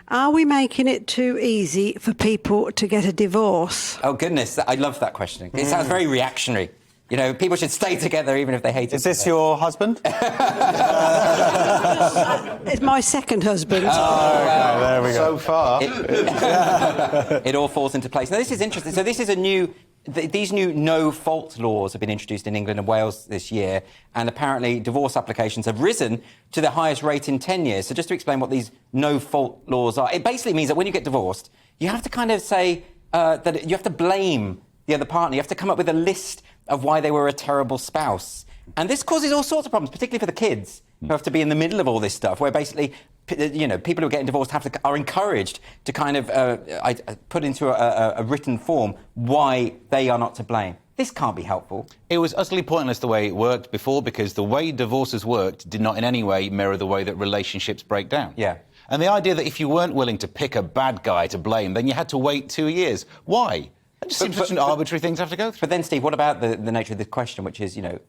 Are we making it too easy for people to get a divorce? Oh, goodness, I love that question. It sounds very reactionary. You know, people should stay together even if they hate each other. Is this your husband? It's my second husband. Oh, okay, there we go. So far. It all falls into place. Now, this is interesting. So this is these new no-fault laws have been introduced in England and Wales this year, and apparently divorce applications have risen to the highest rate in 10 years. So just to explain what these no-fault laws are, it basically means that when you get divorced, you have to kind of say that you have to blame the other partner. You have to come up with a list of why they were a terrible spouse. And this causes all sorts of problems, particularly for the kids who have to be in the middle of all this stuff, where basically, you know, people who are getting divorced are encouraged to kind of put into a written form why they are not to blame. This can't be helpful. It was utterly pointless the way it worked before, because the way divorces worked did not in any way mirror the way that relationships break down. Yeah. And the idea that if you weren't willing to pick a bad guy to blame, then you had to wait 2 years. Why? It just seems such an arbitrary thing to have to go through. But then, Steve, what about the nature of this question, which is, you know,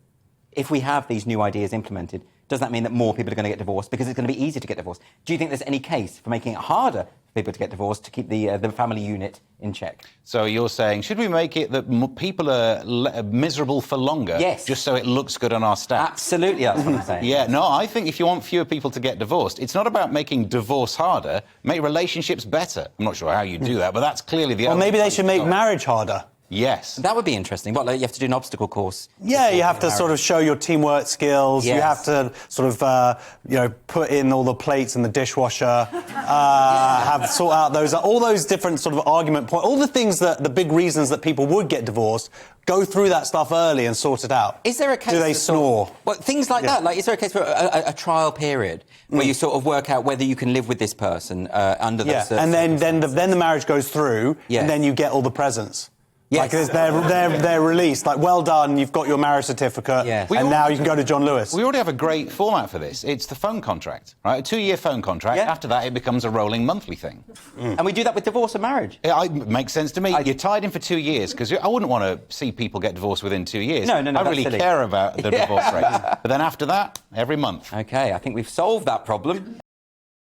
if we have these new ideas implemented, does that mean that more people are going to get divorced because it's going to be easier to get divorced? Do you think there's any case for making it harder for people to get divorced to keep the family unit in check? So you're saying, should we make it that people are miserable for longer? Yes. Just so it looks good on our stats? Absolutely, that's what I'm saying. Yeah, no, I think if you want fewer people to get divorced, it's not about making divorce harder, make relationships better. I'm not sure how you do that, but that's clearly the... Or maybe they should make marriage harder. Yes. That would be interesting. What, like you have to do an obstacle course? Yeah, you have to sort of show your teamwork skills. Yes. You have to sort of, you know, put in all the plates in the dishwasher, sort out all those different sort of argument points, all the things the big reasons that people would get divorced. Go through that stuff early and sort it out. Is there a case? Do they snore? Well, things like that. Like, is there a case for a trial period where you sort of work out whether you can live with this person under the and then the marriage goes through, and then you get all the presents. Yes. Like they're released. Like, well done, you've got your marriage certificate, and now you can go to John Lewis. We already have a great format for this. It's the phone contract, right? A 2-year phone contract. Yeah. After that, it becomes a rolling monthly thing. And we do that with divorce and marriage. It makes sense to me. You're tied in for 2 years, because I wouldn't want to see people get divorced within 2 years. No, I really care about the divorce rate. But then after that, every month. OK, I think we've solved that problem.